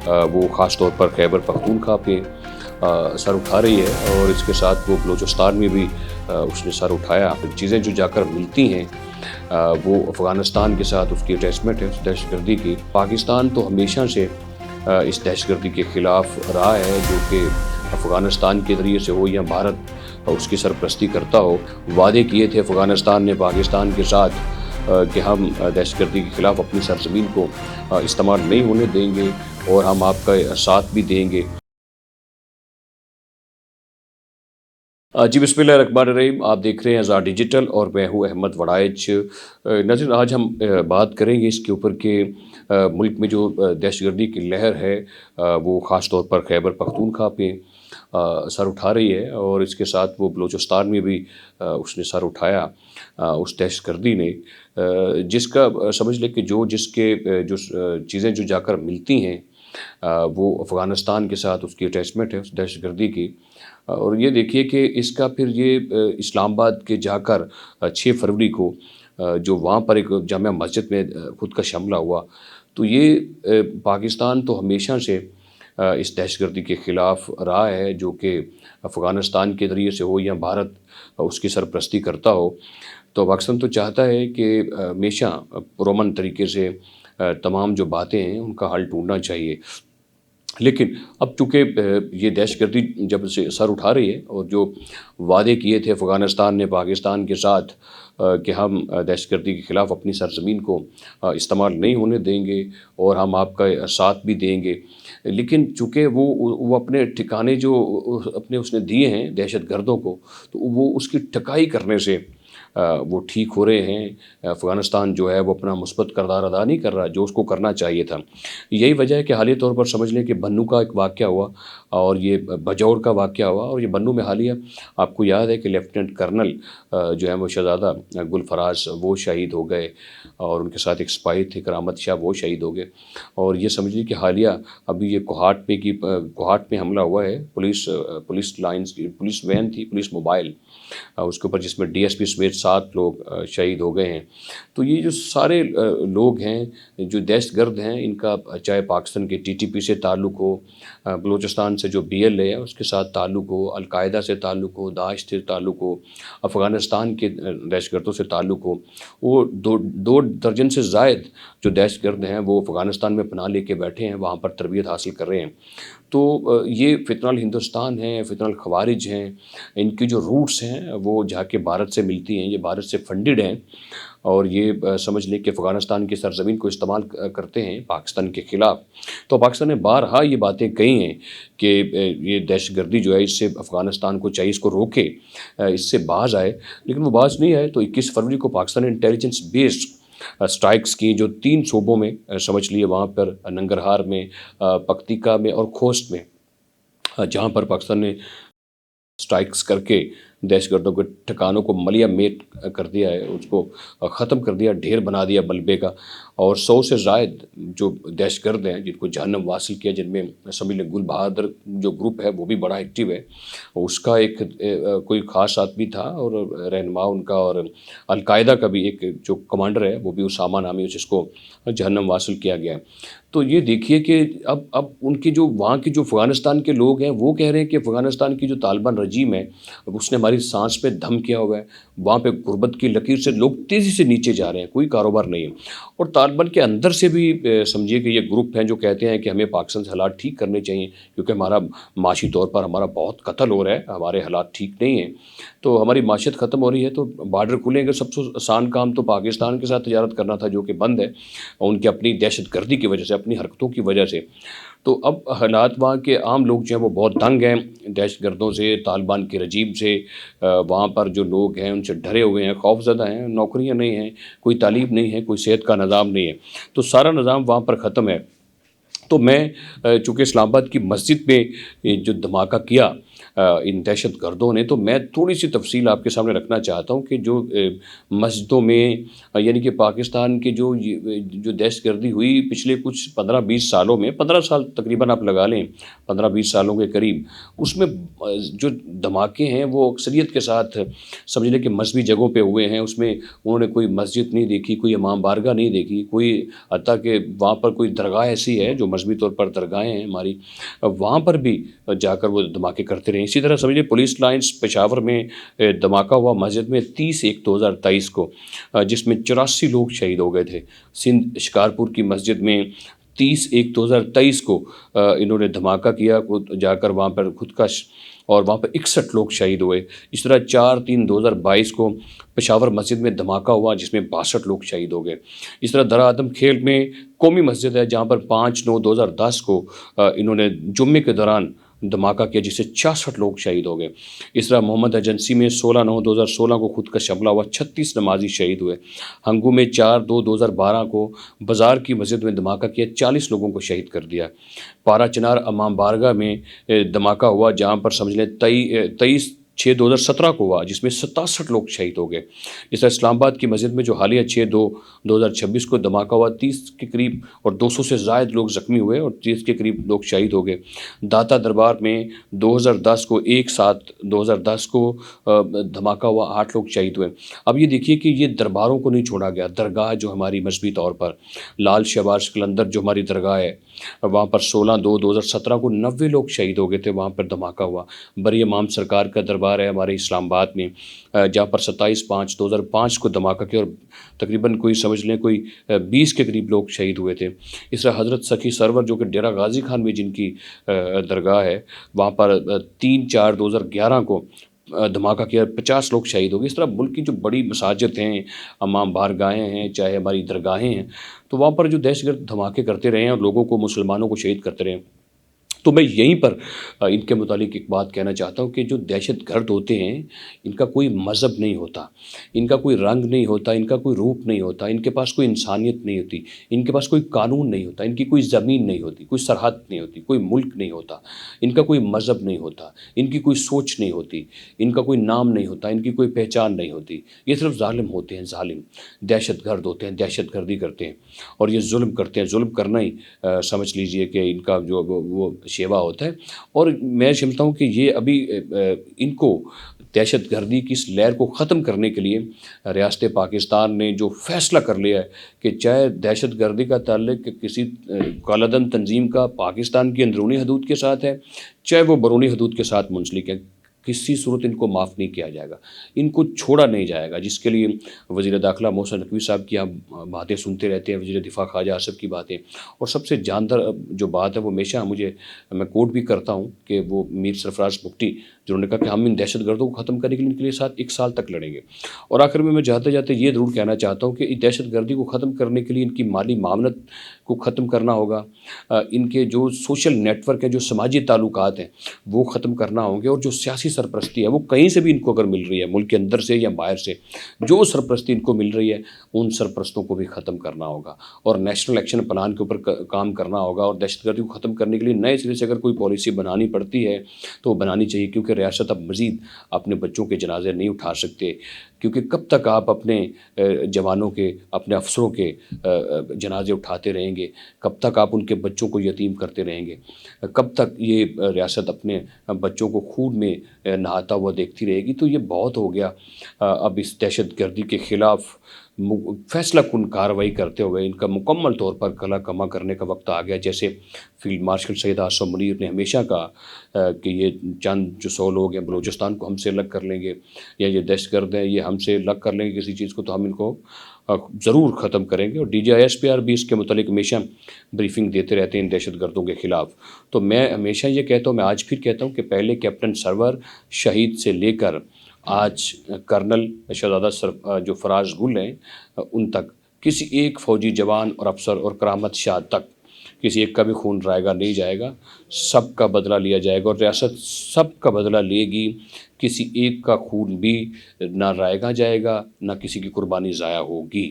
वो ख़ास तौर पर खैबर पख्तूनख्वा पे सर उठा रही है और इसके साथ वो बलूचिस्तान में भी उसने सर उठाया। फिर चीज़ें जो जाकर मिलती हैं वो अफ़गानिस्तान के साथ उसकी अटैचमेंट है दहशतगर्दी की। पाकिस्तान तो हमेशा से इस दहशतगर्दी के ख़िलाफ़ रहा है, जो कि अफ़गानिस्तान के ज़रिए से हो या भारत उसकी सरपरस्ती करता हो। वादे किए थे अफ़गानिस्तान ने पाकिस्तान के साथ कि हम दहशतगर्दी के ख़िलाफ़ अपनी सरज़मीन को इस्तेमाल नहीं होने देंगे और हम आपका साथ भी देंगे। जी बिस्मिल्लाहिर्रहमानिर्रहीम। आप देख रहे हैं आज़ाद डिजिटल और मैं हूँ अहमद वड़ाइच। नाज़रीन, आज हम बात करेंगे इसके ऊपर कि मुल्क में जो दहशतगर्दी की लहर है वो ख़ास तौर पर खैबर पख्तूनख्वा पे सर उठा रही है और इसके साथ वो बलूचिस्तान में भी उसने सर उठाया उस दहशतगर्दी ने, जिसका समझ लें कि जो जिसके जो चीज़ें जो जाकर मिलती हैं वो अफ़गानिस्तान के साथ उसकी अटैचमेंट है उस दहशतगर्दी की। और ये देखिए कि इसका फिर ये इस्लामाबाद के जाकर 6 फरवरी को जो वहाँ पर एक जामिया मस्जिद में ख़ुदकश हमला हुआ, तो ये पाकिस्तान तो हमेशा से इस दहशतगर्दी के ख़िलाफ़ रहा है, जो कि अफ़गानिस्तान के ज़रिए से हो या भारत उसकी सरपरस्ती करता हो। तो पाकिस्तान तो चाहता है कि हमेशा पुरअमन तरीके से तमाम जो बातें हैं उनका हल ढूँढना चाहिए। लेकिन अब चूँकि ये दहशतगर्दी जब से सर उठा रही है और जो वादे किए थे अफ़गानिस्तान ने पाकिस्तान के साथ कि हम दहशतगर्दी के ख़िलाफ़ अपनी सरज़मीन को इस्तेमाल नहीं होने देंगे और हम आपका साथ भी देंगे, लेकिन चूँकि वो अपने ठिकाने जो अपने उसने दिए हैं दहशतगर्दों को, तो वो उसकी ठकाई करने से वो ठीक हो रहे हैं। अफ़गानिस्तान जो है वो अपना मुस्बत किरदार अदा नहीं कर रहा जो उसको करना चाहिए था। यही वजह है कि हालिया तौर पर समझ लें कि बन्नू का एक वाक़या हुआ और ये बजौड़ का वाक़या हुआ, और ये बन्नू में हालिया आपको याद है कि लेफ्टिनेंट कर्नल जो है वो शहज़ादा गुलफराज वो शहीद हो गए और उनके साथ एक सिपाही थे करामत शाह, वो शहीद हो गए। और ये समझिए कि हालिया अभी ये कोहाट में हमला हुआ है। पुलिस लाइन्स की पुलिस वैन थी, पुलिस मोबाइल, उसके ऊपर जिसमें डीएसपी समेत 7 लोग शहीद हो गए हैं। तो ये जो सारे लोग हैं जो दहशतगर्द हैं, इनका चाहे पाकिस्तान के टीटीपी से ताल्लुक़ हो, बलूचिस्तान से जो बीएलए है उसके साथ ताल्लुक़ हो, अल-कायदा से ताल्लुक़ हो, दाइश से ताल्लुक़ हो, अफ़गानिस्तान के दहशतगर्दों से ताल्लुक़ हो, वो दो दर्जन से ज़ायद जो दहशतगर्द हैं वो अफ़गानिस्तान में पनाह लेके बैठे हैं, वहाँ पर तरबियत हासिल कर रहे हैं। तो ये फ़ितनल हिंदुस्तान है, फ़ितनल ख़वारिज हैं, इनकी जो रूट्स हैं वो जाके भारत से मिलती हैं, ये भारत से फंडेड हैं और ये समझ लें कि अफ़गानिस्तान की सरज़मीन को इस्तेमाल करते हैं पाकिस्तान के ख़िलाफ़। तो पाकिस्तान ने बारहा ये बातें कही हैं कि ये दहशतगर्दी जो है इससे अफ़गानिस्तान को चाहिए इसको रोके, इससे बाज़ आए, लेकिन वो बाज़ नहीं आए। तो 21 फरवरी को पाकिस्तान ने इंटेलिजेंस बेस्ड स्ट्राइक्स की जो 3 सूबों में समझ लिए, वहाँ पर नंगरहार में, पक्तिका में और खोस्ट में, जहाँ पर पाकिस्तान ने स्ट्राइक्स करके दहशतगर्दों के ठिकानों को मलिया मेट कर दिया है, उसको ख़त्म कर दिया, ढेर बना दिया मलबे का। और 100 से ज़ायद जो दहशतगर्द हैं जिनको जहन्नम वासिल किया, जिनमें समझ लें गुल बहादुर जो ग्रुप है वो भी बड़ा एक्टिव है, उसका एक कोई ख़ास आदमी था और रहनुमा उनका, और अल-कायदा का भी एक जो कमांडर है वो भी उसामा नामी है, जिसको जहन्नम वासिल किया गया है। तो ये देखिए कि अब उनकी जो वहाँ के जो अफ़गानिस्तान के लोग हैं वो कह रहे हैं कि अफ़गानिस्तान की जो तालिबान रजीम है उसने हमारी सांस पे दम किया हुआ है, वहाँ पे गुर्बत की लकीर से लोग तेज़ी से नीचे जा रहे हैं, कोई कारोबार नहीं है। और तालिबान के अंदर से भी समझिए कि ये ग्रुप हैं जो कहते हैं कि हमें पाकिस्तान से हालात ठीक करने चाहिए, क्योंकि हमारा माशी तौर पर हमारा बहुत कत्ल हो रहा है, हमारे हालात ठीक नहीं हैं, तो हमारी माशियत ख़त्म हो रही है, तो बार्डर खुलेंगे। सबसे आसान काम तो पाकिस्तान के साथ तजारत करना था, जो कि बंद है उनकी अपनी दहशतगर्दी की वजह से, अपनी हरकतों की वजह से। तो अब हालात वहाँ के आम लोग जो हैं वो बहुत तंग हैं दहशतगर्दों से, तालिबान के रजीम से। वहाँ पर जो लोग हैं उनसे डरे हुए हैं, खौफज़दा हैं, नौकरियाँ नहीं हैं, कोई तालीम नहीं है, कोई सेहत का निज़ाम नहीं है, तो सारा निज़ाम वहाँ पर ख़त्म है। तो मैं चूँकि इस्लामाबाद की मस्जिद में जो धमाका किया इन दहशतगर्दों ने, तो मैं थोड़ी सी तफसील आपके सामने रखना चाहता हूँ कि जो मस्जिदों में यानी कि पाकिस्तान के जो दहशतगर्दी हुई पिछले कुछ 15-20 सालों में, 15 साल तकरीबन आप लगा लें, 15-20 सालों के करीब, उसमें जो धमाके हैं वो अक्सरियत के साथ समझ लें कि मजहबी जगहों पे हुए हैं। उसमें उन्होंने कोई मस्जिद नहीं देखी, कोई इमाम बारगाह नहीं देखी, कोई हत्ता कि वहाँ पर कोई दरगाह ऐसी है जो مذہبی طور پر درگاہیں ہیں ہماری، وہاں پر بھی جا کر وہ دھماکے کرتے رہے. اسی طرح سمجھیے پولیس لائنز پشاور میں دھماکہ ہوا مسجد میں 30/1/2023 کو، جس میں 84 لوگ شہید ہو گئے تھے. سندھ شکارپور کی مسجد میں 30/1/2023 کو انہوں نے دھماکہ کیا جا کر وہاں پر خودکش، اور وہاں پر 61 لوگ شہید ہوئے. اس طرح 4/3/2022 کو پشاور مسجد میں دھماکہ ہوا جس میں 62 لوگ شہید ہو گئے. اس طرح درا ادم کھیل میں قومی مسجد ہے جہاں پر 5/9/2010 کو انہوں نے جمعے کے دوران دھماکہ کیا جس سے 66 لوگ شہید ہو گئے. اس طرح محمد ایجنسی میں 16/9/2016 کو خود کا حملہ ہوا، 36 نمازی شہید ہوئے. ہنگو میں 4/2/2012 کو بازار کی مسجد میں دھماکہ کیا، 40 لوگوں کو شہید کر دیا. پارا چنار امام بارگاہ میں دھماکہ ہوا جہاں پر سمجھ لیں 23/6/2017 کو ہوا جس میں 67 لوگ شہید ہو گئے. اس طرح اسلام آباد کی مسجد میں جو حالیہ 6/2/2026 کو دھماکہ ہوا، 30 کے قریب اور 200 سے زائد لوگ زخمی ہوئے اور 30 کے قریب لوگ شہید ہو گئے. داتا دربار میں 2010 کو 1/7/2010 کو دھماکہ ہوا، 8 لوگ شہید ہوئے. اب یہ دیکھیے کہ یہ درباروں کو نہیں چھوڑا گیا، درگاہ جو ہماری مذہبی طور پر لال شہباز قلندر جو ہماری درگاہ ہے وہاں پر 16/2/2017 کو 90 لوگ شہید ہو گئے تھے، وہاں پر دھماکہ ہوا. بری امام سرکار کا دربار ہے ہمارے اسلام آباد میں جہاں پر 27/5/2005 کو دھماکہ کیا اور تقریباً کوئی سمجھ لیں کوئی 20 کے قریب لوگ شہید ہوئے تھے. اس طرح حضرت سخی سرور جو کہ ڈیرہ غازی خان میں جن کی درگاہ ہے وہاں پر 3/4/2011 کو دھماکہ کیا، 50 لوگ شہید ہو گئے. اس طرح ملک کی جو بڑی مساجد ہیں، امام بارگاہیں ہیں، چاہے ہماری درگاہیں ہیں، تو وہاں پر جو دہشت گرد دھماکے کرتے رہے ہیں اور لوگوں کو، مسلمانوں کو شہید کرتے رہے ہیں. تو میں یہیں پر ان کے متعلق ایک بات کہنا چاہتا ہوں کہ جو دہشت گرد ہوتے ہیں ان کا کوئی مذہب نہیں ہوتا، ان کا کوئی رنگ نہیں ہوتا، ان کا کوئی روپ نہیں ہوتا، ان کے پاس کوئی انسانیت نہیں ہوتی، ان کے پاس کوئی قانون نہیں ہوتا، ان کی کوئی زمین نہیں ہوتی، کوئی سرحد نہیں ہوتی، کوئی ملک نہیں ہوتا، ان کا کوئی مذہب نہیں ہوتا، ان کی کوئی سوچ نہیں ہوتی، ان کا کوئی نام نہیں ہوتا، ان کی کوئی پہچان نہیں ہوتی. یہ صرف ظالم ہوتے ہیں، ظالم دہشت گرد ہوتے ہیں، دہشت گردی کرتے ہیں اور یہ ظلم کرتے ہیں. ظلم کرنا ہی سمجھ لیجئے کہ ان کا جو وہ شیوا ہوتا ہے. اور میں سمجھتا ہوں کہ یہ ابھی ان کو دہشت گردی کی اس لہر کو ختم کرنے کے لیے ریاست پاکستان نے جو فیصلہ کر لیا ہے کہ چاہے دہشت گردی کا تعلق کسی کالعدم تنظیم کا پاکستان کی اندرونی حدود کے ساتھ ہے، چاہے وہ بیرونی حدود کے ساتھ منسلک ہے، کسی صورت ان کو معاف نہیں کیا جائے گا، ان کو چھوڑا نہیں جائے گا. جس کے لیے وزیر داخلہ محسن نقوی صاحب کی ہم باتیں سنتے رہتے ہیں، وزیر دفاع خواجہ آصف کی باتیں، اور سب سے جاندار جو بات ہے وہ ہمیشہ میں کوٹ بھی کرتا ہوں کہ وہ میر سرفراز بگٹی جنہوں نے کہا کہ ہم ان دہشت گردوں کو ختم کرنے کے لیے ان کے لیے ساتھ 1 سال تک لڑیں گے. اور آخر میں جاتے جاتے یہ ضرور کہنا چاہتا ہوں کہ اس دہشت گردی کو ختم کرنے کے لیے ان کی مالی معاونت کو ختم کرنا ہوگا، ان کے جو سوشل نیٹ ورک ہے، جو سماجی تعلقات ہیں وہ ختم کرنا ہوں گے، اور جو سیاسی سرپرستی ہے وہ کہیں سے بھی ان کو اگر مل رہی ہے، ملک کے اندر سے یا باہر سے، جو سرپرستی ان کو مل رہی ہے ان سرپرستوں کو بھی ختم کرنا ہوگا اور نیشنل ایکشن پلان کے اوپر کام کرنا ہوگا. اور دہشت گردی کو ختم کرنے کے لیے نئے سرے سے اگر کوئی پالیسی بنانی پڑتی ہے تو وہ بنانی چاہیے، کیونکہ ریاست اب مزید اپنے بچوں کے جنازے نہیں اٹھا سکتے. کیونکہ کب تک آپ اپنے جوانوں کے، اپنے افسروں کے جنازے اٹھاتے رہیں گے، کب تک آپ ان کے بچوں کو یتیم کرتے رہیں گے، کب تک یہ ریاست اپنے بچوں کو خون میں نہاتا ہوا دیکھتی رہے گی. تو یہ بہت ہو گیا. اب اس دہشت گردی کے خلاف فیصلہ کن کارروائی کرتے ہوئے ان کا مکمل طور پر کلا کما کرنے کا وقت آ گیا. جیسے فیلڈ مارشل سید آصف منیر نے ہمیشہ کہا کہ یہ چند جو 100 لوگ ہیں بلوچستان کو ہم سے الگ کر لیں گے، یا یہ دہشت گرد ہیں یہ ہم سے الگ کر لیں گے کسی چیز کو، تو ہم ان کو ضرور ختم کریں گے. اور DGI-SPR بھی اس کے متعلق ہمیشہ بریفنگ دیتے رہتے ہیں ان دہشت گردوں کے خلاف. تو میں ہمیشہ یہ کہتا ہوں، میں آج پھر کہتا ہوں کہ پہلے کیپٹن سرور شہید سے لے کر آج کرنل شہزادہ جو فراز گل ہیں ان تک، کسی ایک فوجی جوان اور افسر اور کرامت شاہ تک کسی ایک کا بھی خون رائے گا نہیں جائے گا. سب کا بدلہ لیا جائے گا اور ریاست سب کا بدلہ لے گی. کسی ایک کا خون بھی نہ رائے گا جائے گا، نہ کسی کی قربانی ضائع ہوگی.